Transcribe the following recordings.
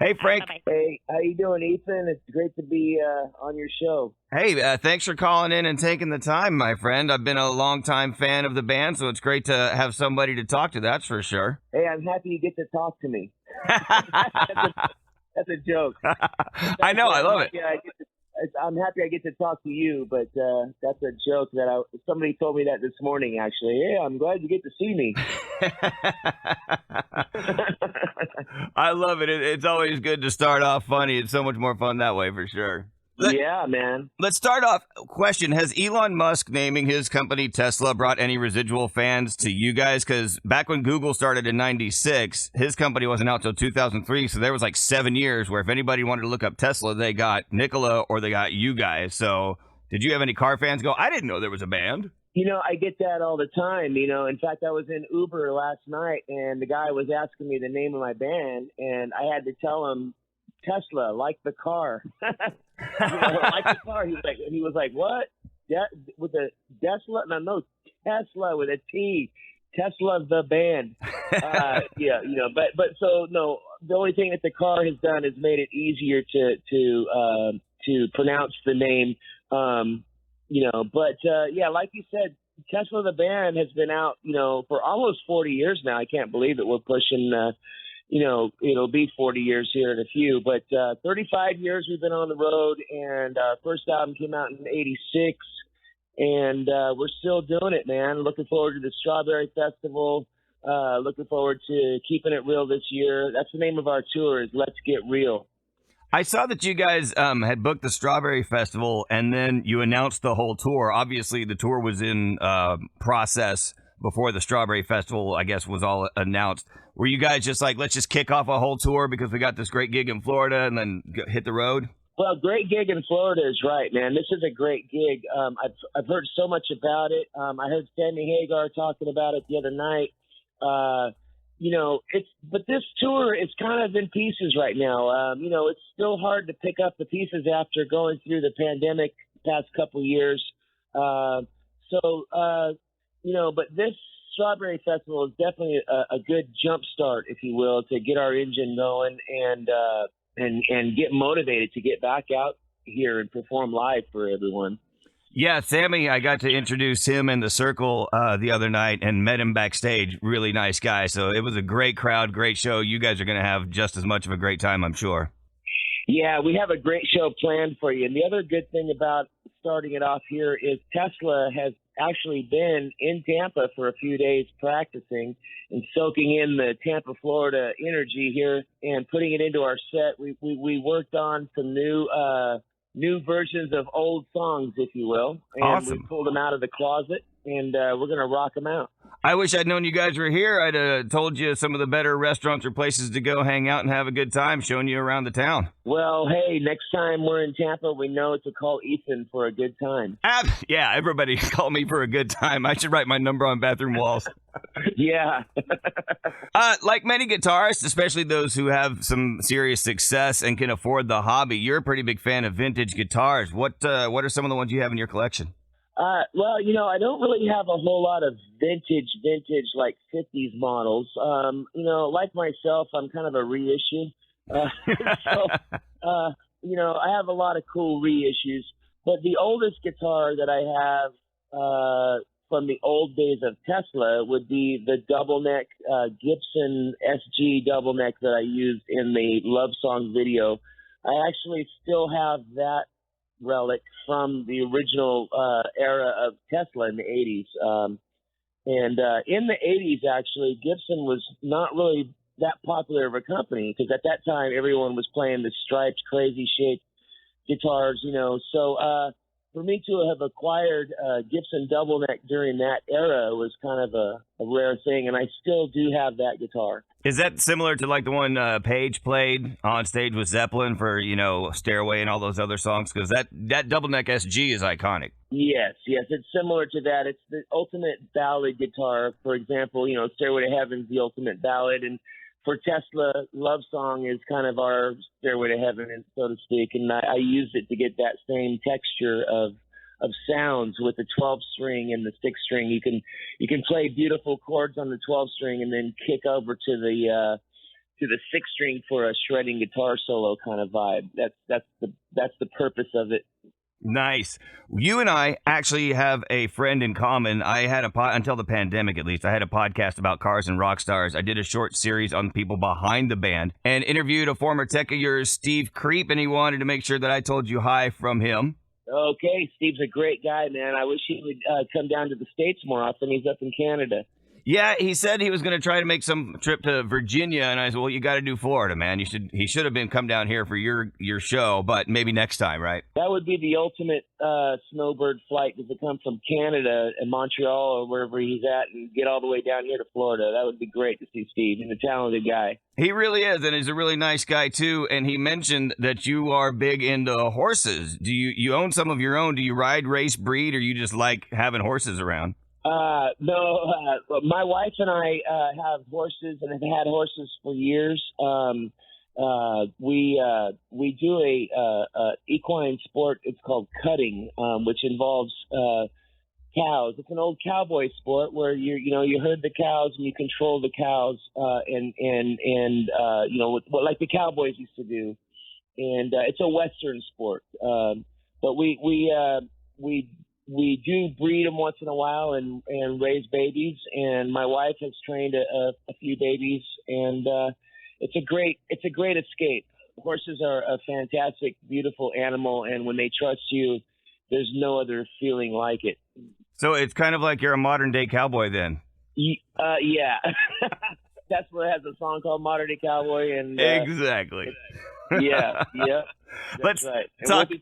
Hey, Frank. Bye-bye. Hey, how you doing, Ethan? It's great to be on your show. Hey, thanks for calling in and taking the time, my friend. I've been a longtime fan of the band, so it's great to have somebody to talk to, that's for sure. Hey, I'm happy you get to talk to me. That's a joke. I know, I love it. Yeah, I'm happy I get to talk to you, but that's a joke that somebody told me that this morning, actually. Hey, I'm glad you get to see me. I love it. It's always good to start off funny. It's so much more fun that way, for sure. Yeah, man. Let's start off. Question: has Elon Musk naming his company Tesla brought any residual fans to you guys? Because back when Google started in '96, his company wasn't out till 2003, so there was like 7 years where if anybody wanted to look up Tesla, they got Nikola or they got you guys. So did you have any car fans go, I didn't know there was a band? You know, I get that all the time. You know, in fact, I was in Uber last night, and the guy was asking me the name of my band, and I had to tell him Tesla, like the car. Like the car. He was like, what? With a Tesla? No, Tesla with a T. Tesla the band. Yeah, but so no. The only thing that the car has done is made it easier to pronounce the name. But yeah, like you said, Tesla the band has been out, for almost 40 years now. I can't believe it. We're pushing. It'll be 40 years here in a few, but 35 years we've been on the road, and our first album came out in '86, and we're still doing it, man. Looking forward to the Strawberry Festival. Looking forward to keeping it real this year. That's the name of our tour, is Let's Get Real. I saw that you guys had booked the Strawberry Festival, and then you announced the whole tour. Obviously, the tour was in process before the Strawberry Festival, I guess, was all announced. Were you guys just like, let's just kick off a whole tour because we got this great gig in Florida and then hit the road? Well, great gig in Florida is right, man. This is a great gig. I've heard so much about it. I heard Sammy Hagar talking about it the other night. But this tour is kind of in pieces right now. It's still hard to pick up the pieces after going through the pandemic the past couple years. But this Strawberry Festival is definitely a good jump start, if you will, to get our engine going and get motivated to get back out here and perform live for everyone. Yeah, Sammy, I got to introduce him in the circle the other night and met him backstage. Really nice guy. So it was a great crowd, great show. You guys are going to have just as much of a great time, I'm sure. Yeah, we have a great show planned for you. And the other good thing about starting it off here is Tesla has actually been in Tampa for a few days practicing and soaking in the Tampa, Florida energy here and putting it into our set. We worked on some new versions of old songs, if you will, and Awesome. We pulled them out of the closet, and we're going to rock them out. I wish I'd known you guys were here. I'd have told you some of the better restaurants or places to go hang out and have a good time, showing you around the town. Well, hey, next time we're in Tampa, we know to call Ethan for a good time. Yeah, everybody call me for a good time. I should write my number on bathroom walls. Yeah. Like many guitarists, especially those who have some serious success and can afford the hobby, you're a pretty big fan of vintage guitars. What are some of the ones you have in your collection? Well, I don't really have a whole lot of vintage like 50s models. Like myself, I'm kind of a reissue. I have a lot of cool reissues. But the oldest guitar that I have from the old days of Tesla would be the double neck Gibson SG double neck that I used in the Love Song video. I actually still have that relic from the original era of Tesla in the 80s. In the 80s, actually, Gibson was not really that popular of a company because at that time everyone was playing the striped, crazy-shaped guitars, So for me to have acquired Gibson double neck during that era was kind of a rare thing, and I still do have that guitar. Is that similar to like the one Page played on stage with Zeppelin for, Stairway and all those other songs? Because that double neck SG is iconic. Yes, it's similar to that. It's the ultimate ballad guitar. For example, Stairway to Heaven's the ultimate ballad, and for Tesla, Love Song is kind of our Stairway to Heaven, so to speak. And I used it to get that same texture of sounds with the 12 string and the 6 string. You can play beautiful chords on the 12 string and then kick over to to the sixth string for a shredding guitar solo kind of vibe. That's the purpose of it. Nice. You and I actually have a friend in common. I had until the pandemic, at least, I had a podcast about cars and rock stars. I did a short series on the people behind the band and interviewed a former tech of yours, Steve Creep, and he wanted to make sure that I told you hi from him. Okay, Steve's a great guy, man. I wish he would come down to the States more often. He's up in Canada. Yeah, he said he was going to try to make some trip to Virginia, and I said, well, you got to do Florida, man. He should have been come down here for your show, but maybe next time, right? That would be the ultimate snowbird flight, to come from Canada and Montreal or wherever he's at and get all the way down here to Florida. That would be great to see Steve. He's a talented guy. He really is, and he's a really nice guy, too. And he mentioned that you are big into horses. Do you own some of your own? Do you ride, race, breed, or you just like having horses around? No, my wife and I have horses and have had horses for years. We do a equine sport. It's called cutting, which involves cows. It's an old cowboy sport where you herd the cows and you control the cows, like the cowboys used to do. And it's a Western sport, but we do breed them once in a while and raise babies. And my wife has trained a few babies, and it's a great escape. Horses are a fantastic, beautiful animal, and when they trust you, there's no other feeling like it. So it's kind of like you're a modern day cowboy then. Yeah. That's what has a song called Modern Day Cowboy, and exactly. Yeah. Let's right. And talk. We'll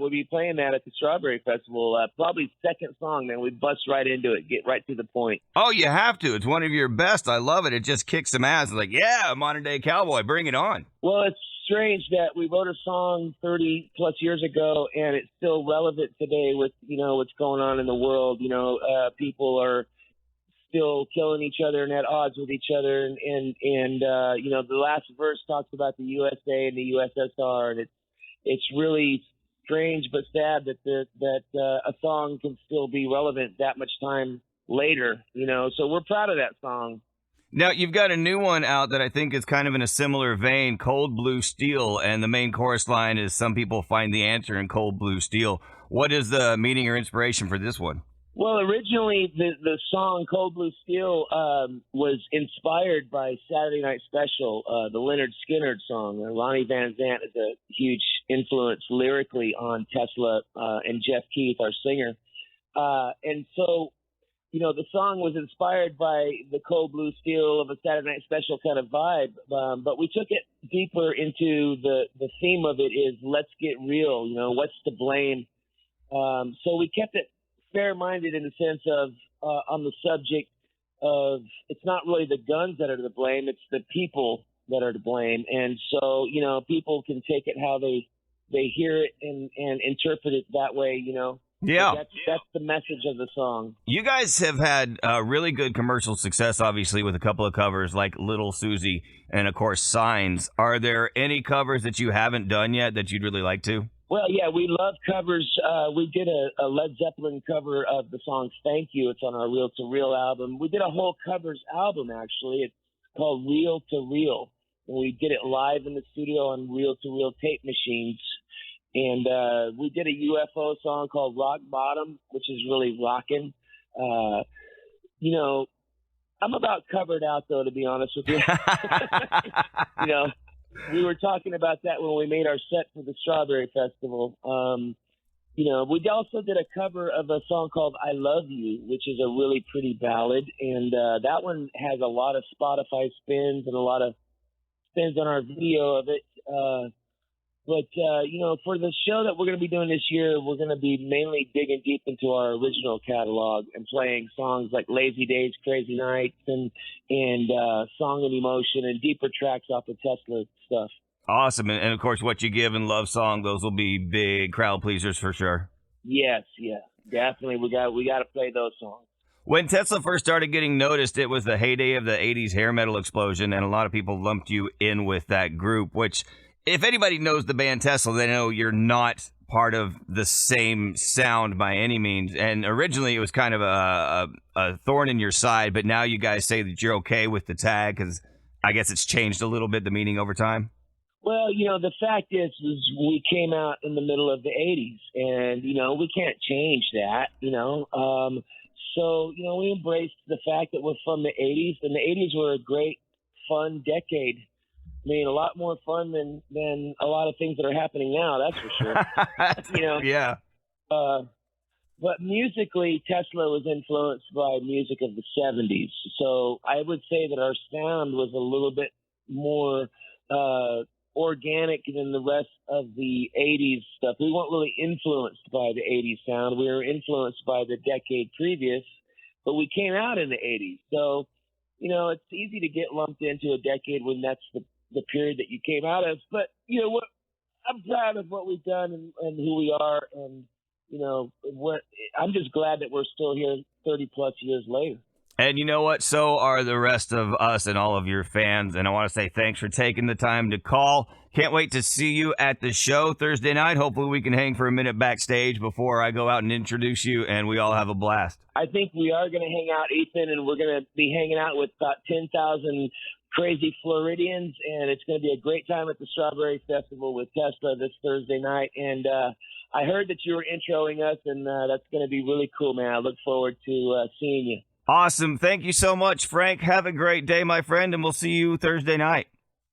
be playing that at the Strawberry Festival. Probably second song, man. We bust right into it, get right to the point. Oh, you have to. It's one of your best. I love it. It just kicks some ass. It's like, yeah, modern day cowboy, bring it on. Well, it's strange that we wrote a song 30 plus years ago, and it's still relevant today with what's going on in the world. People are still killing each other and at odds with each other, and the last verse talks about the USA and the USSR, and it's really strange but sad that a song can still be relevant that much time later. So we're proud of that song. Now, you've got a new one out that I think is kind of in a similar vein, Cold Blue Steel, and the main chorus line is, some people find the answer in cold blue steel. What is the meaning or inspiration for this one? Well, originally the song Cold Blue Steel was inspired by Saturday Night Special, the Leonard Skinner song. Ronnie Van Zant is a huge influence lyrically on Tesla and Jeff Keith, our singer. And so, the song was inspired by the cold blue steel of a Saturday Night Special kind of vibe. But we took it deeper into the theme of it is let's get real, what's to blame. So we kept it fair-minded in the sense of on the subject of it's not really the guns that are to blame, it's the people that are to blame. And so, people can take it how they hear it and interpret it that way, Yeah. That's the message of the song. You guys have had really good commercial success, obviously, with a couple of covers like Little Susie and, of course, Signs. Are there any covers that you haven't done yet that you'd really like to? Well, yeah, we love covers. We did a Led Zeppelin cover of the song Thank You. It's on our Real to Real album. We did a whole covers album, actually. It's called Real to Real. And we did it live in the studio on Reel to Reel tape machines. And we did a UFO song called Rock Bottom, which is really rocking. I'm about covered out, though, to be honest with you. We were talking about that when we made our set for the Strawberry Festival. We also did a cover of a song called I Love You, which is a really pretty ballad. And that one has a lot of Spotify spins and a lot of spins on our video of it. But for the show that we're going to be doing this year, we're going to be mainly digging deep into our original catalog and playing songs like Lazy Days, Crazy Nights, and Song and Emotion, and deeper tracks off the Tesla stuff. Awesome. And of course, What You Give and Love Song, those will be big crowd pleasers for sure. Yes, yeah, definitely. We got to play those songs. When Tesla first started getting noticed, it was the heyday of the 80s hair metal explosion, and a lot of people lumped you in with that group, which, if anybody knows the band Tesla, they know you're not part of the same sound by any means. And originally it was kind of a thorn in your side, but now you guys say that you're okay with the tag because I guess it's changed a little bit, the meaning over time? Well, the fact is we came out in the middle of the 80s, and, we can't change that, So, we embraced the fact that we're from the 80s, and the 80s were a great, fun decade. I mean, a lot more fun than a lot of things that are happening now, that's for sure. Yeah. But musically, Tesla was influenced by music of the 70s. So I would say that our sound was a little bit more organic than the rest of the 80s stuff. We weren't really influenced by the 80s sound. We were influenced by the decade previous, but we came out in the 80s. So, it's easy to get lumped into a decade when that's the period that you came out of. But, what I'm proud of what we've done and who we are. And, I'm just glad that we're still here 30 plus years later. And you know what? So are the rest of us and all of your fans. And I want to say thanks for taking the time to call. Can't wait to see you at the show Thursday night. Hopefully we can hang for a minute backstage before I go out and introduce you, and we all have a blast. I think we are going to hang out, Ethan, and we're going to be hanging out with about 10,000 crazy Floridians, and it's going to be a great time at the Strawberry Festival with Tesla this Thursday night. And I heard that you were introing us, and that's going to be really cool, man. I look forward to seeing you. Awesome. Thank you so much, Frank. Have a great day, my friend, and we'll see you Thursday night.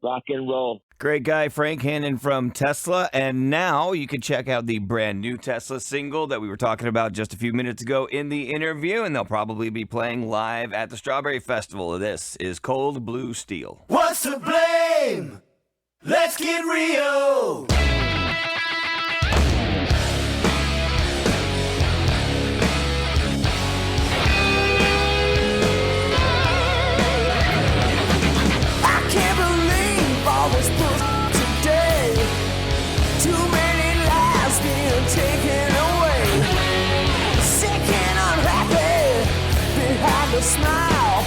Rock and roll. Great guy, Frank Hannon from Tesla. And now you can check out the brand new Tesla single that we were talking about just a few minutes ago in the interview, and they'll probably be playing live at the Strawberry Festival. This is Cold Blue Steel. What's to blame? Let's get real. Taken away, sick and unhappy behind a smile.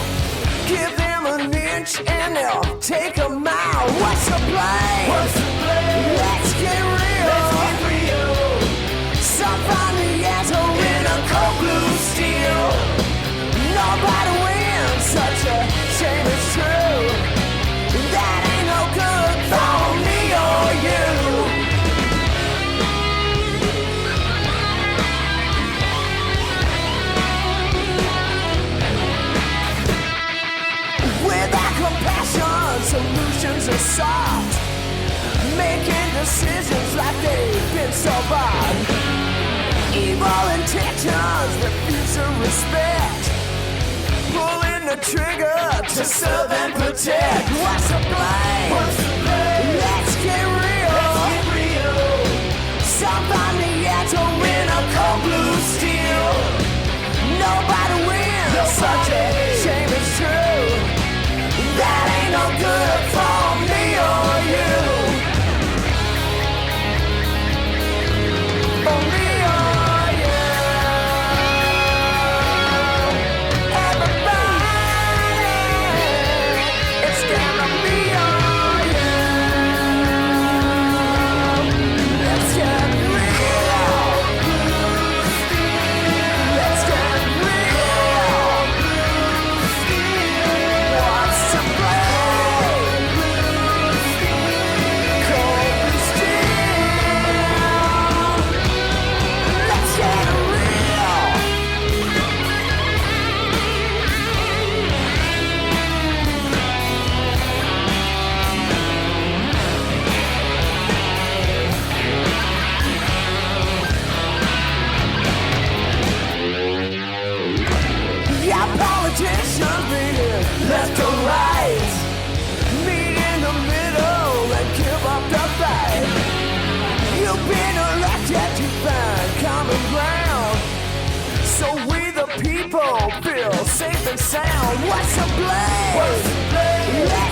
Give them an inch and they'll take a mile. What's the blame? What's the blame? Let's get real. Let's get real. Some find the answer in a cold blue steel. Nobody wins, such a shame it's true. That ain't no good for me or you. Solutions are soft, making decisions like they've been so bad. Evil intentions refuse to respect, pulling the trigger to serve and protect. What's the blame? What's the blame? Let's get real. Let's get real. Some find the answer in a cold blue steel. Nobody wins. Nobody. Such a shame it's true. That ain't no good for me or you. For me or you. Everybody, it's gonna be or you. Let's get real. Let's get real. What's the politicians leading left or right, meet in the middle and give up the fight. You've been elected to find common ground, so we the people feel safe and sound. What's the blame? What's the blame?